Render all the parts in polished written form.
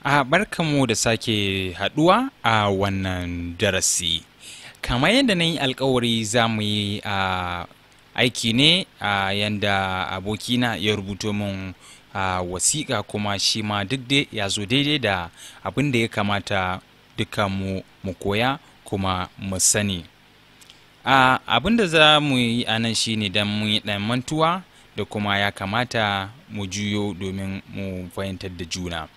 Barkanmu da sake haduwa a wannan darasi. Kamar yadda na yi alkawari za mu yi aiki ne a yanda abokina ya rubuto min wasiƙa, kuma shi ma duk dai ya zo daidai da abin da ya kamata duka mu koya kuma mu sani. Abin da za mu yi a nan shi ne don mu yi ɗan mantuwa da kuma ya kamata mu juyo domin mu fahimtar da juna.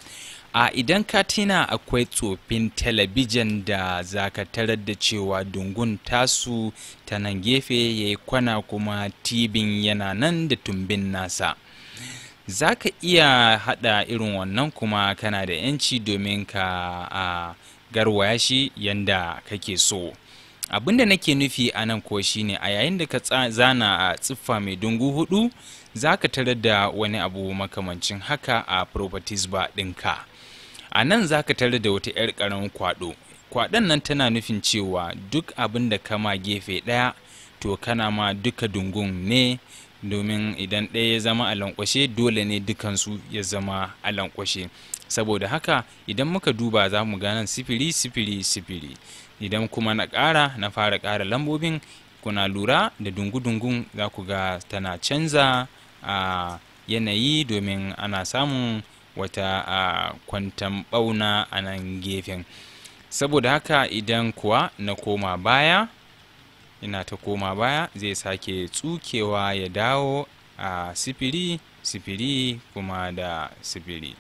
Idan ka tina akwai tsofin talabijin da za ka tarar da cewa dungun tasu ta nan gefe ya yi kwana, kuma tibin yana nan da tumbin nasa. Za ka iya haɗa irin wannan, kuma kana da 'yanci domin ka garwaya shi yanda kake so. Abin da nake nufi a nan ko shine a yayin da ka zana a tsiffa mai dungu hudu, za ka tarar da wani abu makamancin haka a properties bar ɗinka. A nan za ka tarar da wata 'yar ƙaramin kwaɗo. Kwaɗon nan tana nufin cewa duk abin da kama gefe ɗaya to kana ma duka dungun ne, domin idan ɗaya ya zama a lankwashe dole ne dukansu ya zama a lankwashe. Saboda haka idan muka duba za mu ga nan sifili sifili sifili. Idan kuma na fara ƙara lambobin, kuna lura da dungu-dungun za ku ga tana canza yanayi, domin ana samun wata kwantan ɓauna a nan gefen. Saboda haka idan kuwa na koma baya, ina ta koma baya, zai sake tsukewa ya dawo a sifili sifili kuma da sifili.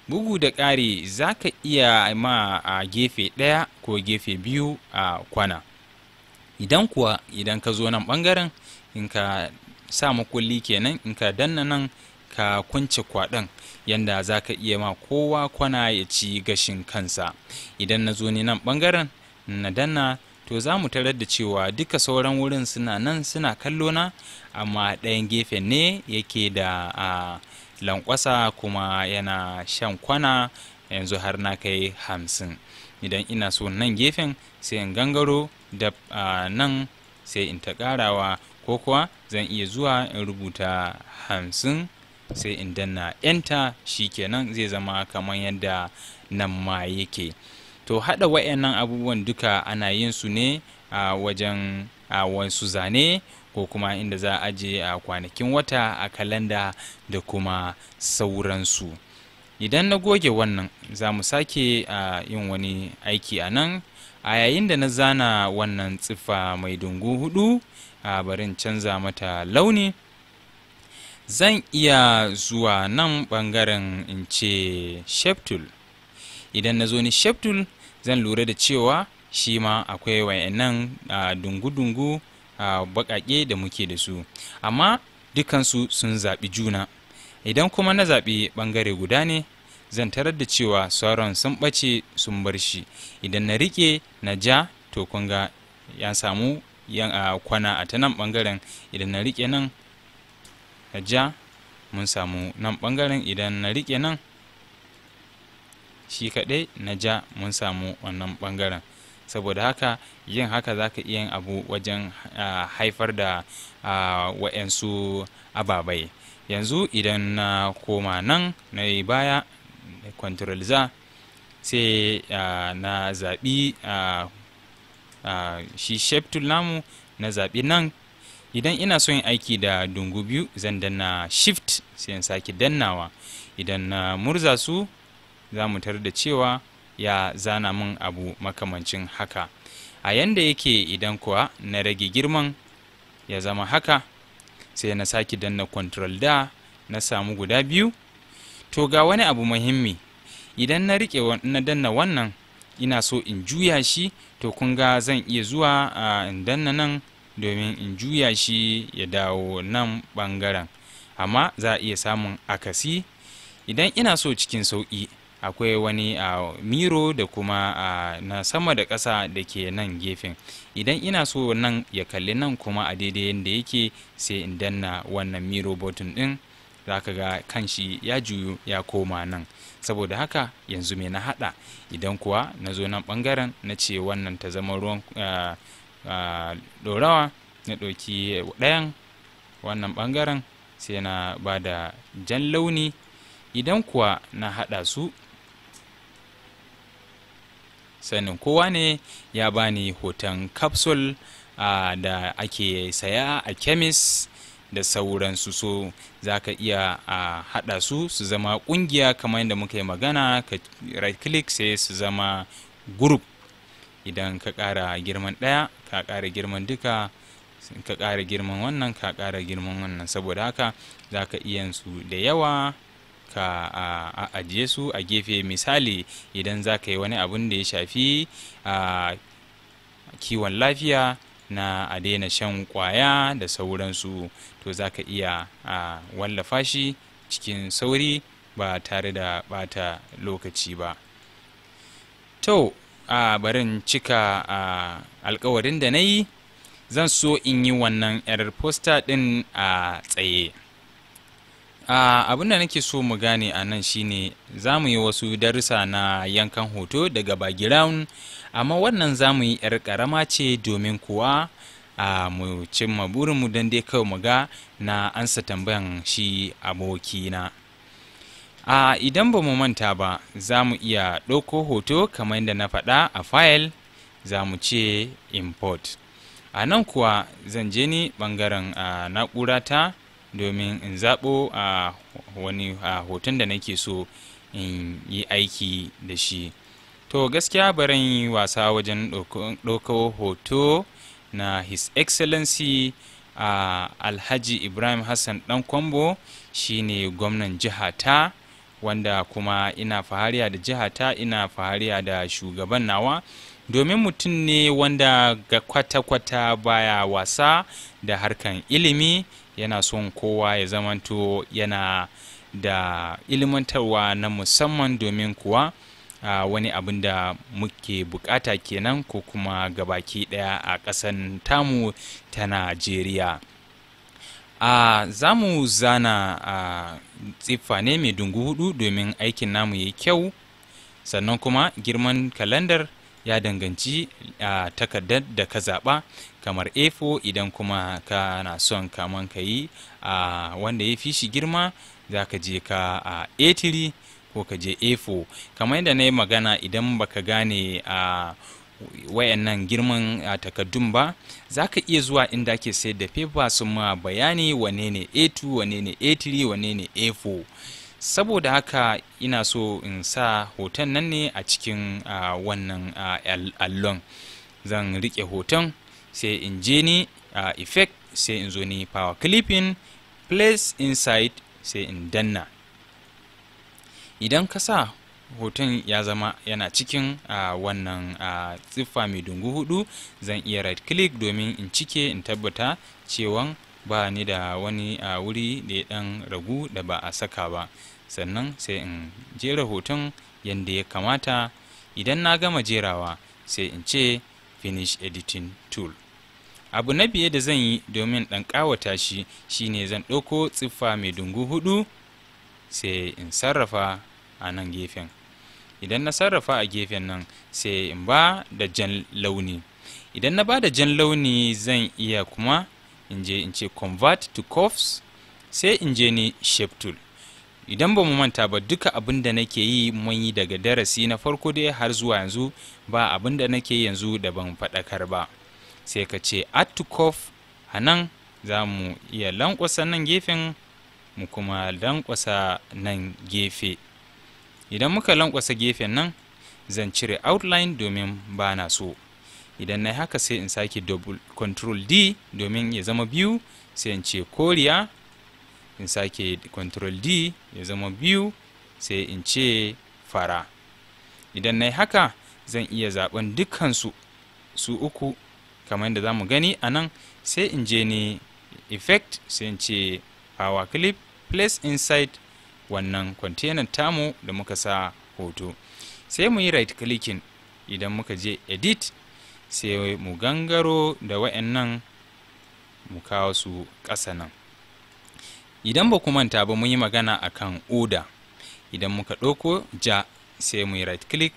Bugu da ƙari za ka iya ma a gefe ɗaya ko gefe biyu a kwana. Idan ka zo nan ɓangaren, in ka sa makulli kenan, in ka danna nan ka kunce kwaɗon, yanda za ka iya ma kowa kwana ya ci gashin kansa. Idan na zo ni nan ɓangaren na danna, to za mu tarar da cewa duka sauran wurin suna nan suna kallo na, amma ɗayan gefen ne yake da lankwasa kuma yana shan kwana yanzu har na kai 50. Idan ina so nan gefen sai in gangaro da nan sai in ta ƙarawa, ko kuwa zan iya zuwa in rubuta 50 sai in danna enter, kenan zai zama kamar yadda nan ma yake. To haɗa wayannan abubuwan duka ana yin su ne a wajen wasu zane, ko kuma inda za a aje a kwanakin wata a kalanda da kuma sauransu. Idan na goge wannan, za mu sake yin wani aiki a nan. A yayin da na zana wannan tsiffa mai dungu hudu, barin canza mata launi. Zan iya zuwa nan ɓangaren in ce shape tool. Idan na zo ni shape tool, zan lura da cewa shi ma akwai wayannan dungu-dungu baƙaƙe da muke da su, amma dukansu sun zaɓi juna. Idan kuma na zaɓi ɓangare guda ne, zan tarar da cewa sauran sun ɓace sun bar shi. Idan na riƙe na ja, to kun ga ya samu kwana a ta nan ɓangaren. Idan na riƙe nan na ja, mun samu nan ɓangaren. Idan na riƙe nan shi kaɗai na ja, mun samu wannan ɓangaren. Saboda haka yin haka za ka iya yin abu wajen haifar da wa'yansu ababai. Yanzu idan na koma nan na yi baya, control za, sai na zaɓi shi shape tool namu, na zaɓi nan. Idan ina son yin aiki da dungu biyu, zan danna shift sai in sake dannawa. Idan na murza su, za mu tarar da cewa ya zana min abu makamancin haka. A yanda yake, idan kuwa na rage girman ya zama haka, sai na sake danna control da, na samu guda biyu. To ga wani abu muhimmi, idan na rike na danna wannan, ina so in juya shi, to kun ga zan iya zuwa in danna nan domin in juya shi ya dawo nan ɓangaren, amma za a iya samun akasi. Idan ina so cikin sauƙi, akwai wani miro da kuma na sama da ƙasa da ke nan gefen. Idan ina so nan ya kalli nan kuma a daidai yadda yake, sai in danna wannan miro button ɗin, za ka ga kanshi ya juyu ya koma nan. Saboda haka yanzu me na haɗa? Idan kuwa na zo nan ɓangaren na ce wannan ta zama ruwan ɗorawa, na ɗauki ɗayan wannan ɓangaren sai na ba da jan launi. Idan kuwa na haɗa su sanin kowa ne ya bani hoton capsule da ake saya a kemis da sauransu. So za ka iya haɗa su zama ƙungiya kamar yadda muka yi magana, ka right click sai su zama group. Idan ka ƙara girman ɗaya ka ƙara girman duka, ka ƙara girman wannan ka ƙara girman wannan. Saboda haka za ka iya su da yawa ka ajiye su a gefe. Misali idan za ka yi wani abun da ya shafi kiwon lafiya na a daina shan kwaya da sauransu, to za ka iya wallafa shi cikin sauri ba tare da bata lokaci ba. To barin cika alkawarin da na yi, zan so in yi wannan yar poster din a tsaye. Abin da nake so mu gane a nan shine za mu yi wasu darussa na yankan hoto daga background, amma wannan za mu yi yar karama ce domin kuwa mu cimma burinmu don dai kawai mu ga na ansa tambayan shi abokina. Idan ba mu manta ba za mu iya ɗauko hoto kamar yadda na faɗa a file, za mu ce import. A nan kuwa zan je ni ɓangaren na'urata domin in zaɓo wani hoton da nake so in yi aiki da shi. To gaskiya barin yi wasa wajen ɗauko hoto na His Excellency Alhaji Ibrahim Hassan Ɗan Kwambo, shine gwamnan jihata, wanda kuma ina fahariya da jihata, ina fahariya da shugaban nawa, domin mutum ne wanda ga kwata-kwata baya wasa da harkan ilimi. Yana son kowa ya zamanto yana da ilimantarwa na musamman, domin kuwa wani abin da muke bukata kenan, ko kuma gabaki daya a ƙasan tamu ta Najeriya. Za mu zana tsiffa ne mai dungu hudu domin aikin namu yayi kyau, sannan kuma girman kalandar ya danganci takardar da ka zaɓa, kamar A4. Idan kuma kana son kaman ka yi wanda ya fi shi girma, za ka je ka A3 ko ka je A4. kamar yadda na yi magana, idan baka gane wayannan girman takardun ba, za ka iya zuwa inda ake sayar da paper su ma bayani wane ne A2, wane ne A3, wane ne A4. Saboda haka ina so in sa hoton nan ne a cikin wannan allon. Zan rike hoton, sai in je ni effect, sai in zo ni power clipping, place inside, sai in danna. Idan ka sa hoton ya zama yana cikin wannan tsiffa mai dungu hudu, zan iya right click domin in cike, in tabbata cewan ba ni da wani wuri da ya dan ragu da ba a saka ba. Sannan sai in jera hoton yadda ya kamata. Idan na gama jerawa, sai in ce finish editing tool. Abu na biye da zan yi domin ɗan ƙawata shi shine zan ɗauko tsiffa mai dungu hudu, sai in sarrafa a nan gefen. Idan na sarrafa a gefen nan, sai in ba da jan launi. Idan na ba da jan launi, zan iya kuma in je in ce convert to curves, sai in je ni shape tool. Idan ba mu manta ba, duka abin da nake yi mun yi daga darasi na farko dai har zuwa yanzu, ba abin da nake yanzu da ban faɗakar ba. Sai ka ce add to curve. A nan za mu iya lankwasa nan gefen, mu kuma lankwasa nan gefe. Idan muka lankwasa gefen nan, zan cire outline domin ba na so. Idan na haka, sai in sake double control D domin ya zama biyu, sai in ce koriya, in sake control D ya zama biyu, sai in ce fara. Idan na haka, zan iya zaben dukkansu su uku kamar yadda za mu gani a nan. Sai in je ni effect, sai in ce power clip, place inside wannan container tamu da muka sa hoto. Sai mu yi right clicking. Idan muka je edit, sai mu gangaro da wayannan mu kawo su ƙasa nan. Idan ba ku manta ba, mun yi magana akan order. Idan muka ɗauko ja, sai mu yi right click,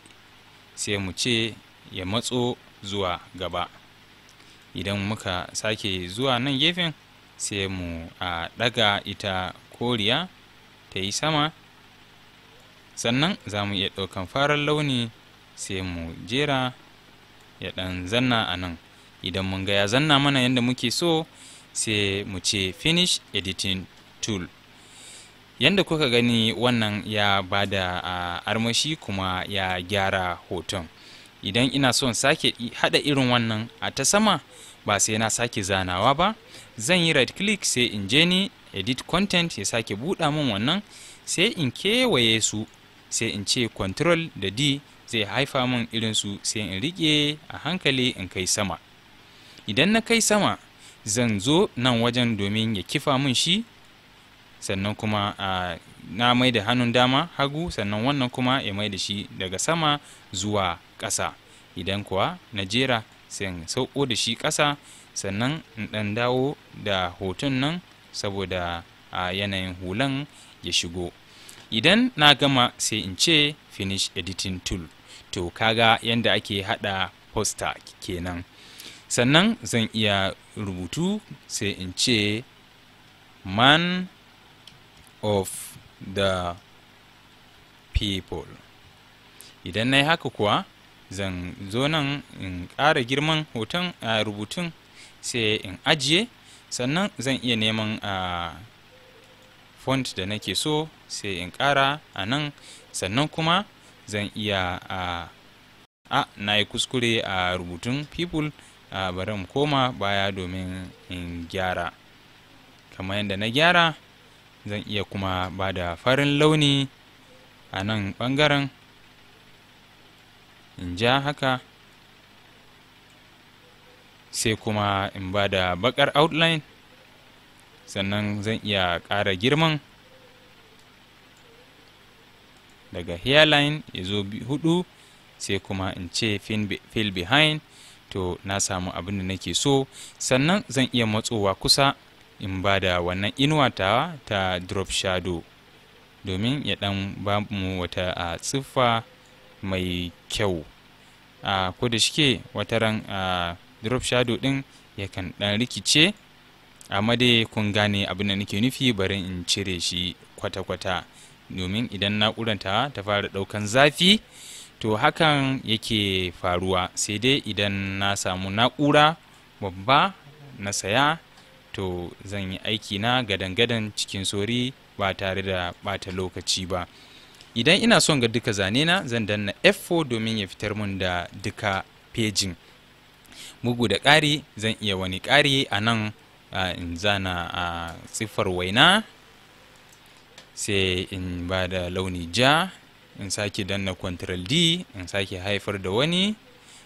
sai mu ce ya matso zuwa gaba. Idan muka sake zuwa nan gefen, sai mu ɗaga ita koriya ta yi sama. Sannan za mu iya ɗaukan farar launi sai mu jera ya ɗan zanna a nan. Idan mun ga ya zanna mana yadda muke so, sai mu ce finish editing tool. Yanda kuka gani wannan ya bada armashi kuma ya gyara hoton. Idan ina son sake hada irin wannan a ta sama, ba sai na sake zanawa ba, zan yi right click sai in je ni edit content ya sake buɗa min wannan, sai in kewaye su sai in ce control da D zai haifa min irin su, sai in rike a hankali in kai sama. Idan na kai sama, zan zo nan wajen domin ya kifa min shi, sannan kuma na mai da hannun dama hagu, sannan wannan kuma ya mai da shi daga sama zuwa ƙasa. Idan kuwa na jera sai in sauko da shi ƙasa, sannan in ɗan dawo da hoton nan saboda yanayin hulan ya shigo. Idan na gama sai in ce finish editing tool. To kaga yanda ake hada poster kenan. Sannan zan iya rubutu sai in ce man of the people. Idan na yi haka kuwa, zan zo nan in ƙara girman hoton rubutun sai in ajiye. Sannan zan iya neman font da nake so sai in ƙara a nan. Sannan kuma zan iya na yi kuskure a rubutun people, bari mu koma baya domin in gyara. Kamar yadda na gyara, zan iya kuma ba da farin launi a nan ɓangaren, in ja haka, sai kuma in ba da baƙar outline. Sannan zan iya ƙara girman daga hairline ya zo 4, sai kuma in ce fill behind. To na samu abin da nake so. Sannan zan iya matsowa kusa in ba da wannan inuwa ta drop shadow domin ya ɗan ba mu wata siffa mai kyau. Ko da shike wataran drop shadow ɗin yakan ɗan rikice, amma dai kun gane abin da nake nufi. Bari in cire shi kwata-kwata, domin idan na'uranta ta fara ɗaukan zafi, to hakan yake faruwa. Sai dai idan na samu na'ura babba na saya, to zan yi aiki na gadan-gadan cikin sori ba tare da ɓata lokaci ba. Idan ina son ga duka zane na, zan danna F4 domin ya fitar mun da duka pejin. Bugu da ƙari, zan iya wani ƙari a nan, in zana a siffar waina, sai in ba da launi ja, in sake danna Ctrl D, in sake haifar da wani,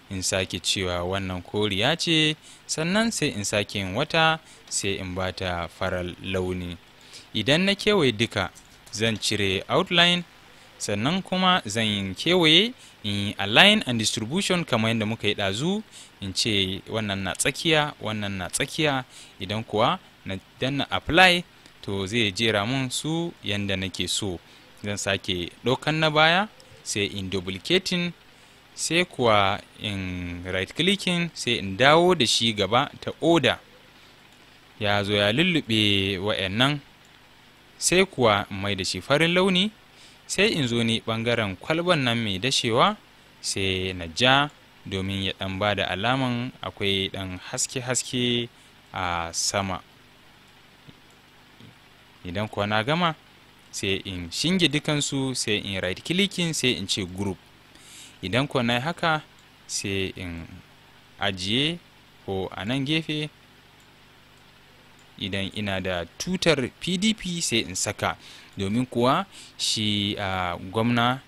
in sake cewa wannan koriya ce, sannan sai in sake yin wata, sai in ba ta farar launi. Idan na kewaye duka, zan cire outline, sannan kuma zan yi kewaye in align and distribution kamar yadda muka yi ɗazu, in ce wannan na tsakiya, wannan na tsakiya. Idan kuwa na danna apply, to zai jera mun su yanda nake so. Zan sake ɗaukan na baya, sai in duplicating, sai kuwa in right clicking, sai in dawo da shi gaba ta order. Ya zo ya lullube wa'annan, sai kuwa in mai da shi farin launi, sai in zo ni ɓangaren kwalban nan mai dashewa, sai na ja domin ya ɗan ba da alaman akwai ɗan haske-haske a sama. Idan kuwa na gama, sai in shinge dukansu, sai in right clicking, sai in ce group. Idan kuwa na haka, sai in ajiye ko a nan gefe. Idan ina da tutar PDP sai in saka, domin kuwa shi gwamna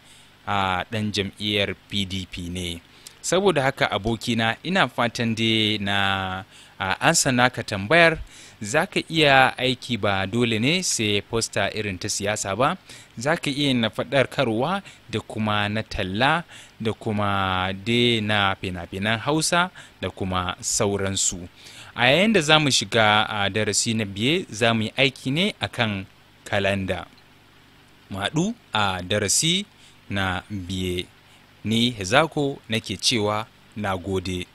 ɗan jam'iyyar PDP ne. Saboda haka abokina, ina fatan dai na ansa naka tambayar. Za ka iya aiki ba dole ne sai posta irin ta siyasa ba, za ka iya na faɗarkarwa da kuma na talla da kuma dai na fina-finan Hausa da kuma sauransu. A yayin da za mu shiga a darasi na biye, za mu yi aiki ne akan kalanda. Mu haɗu a darasi na biye. Ni Hezako nake cewa na gode.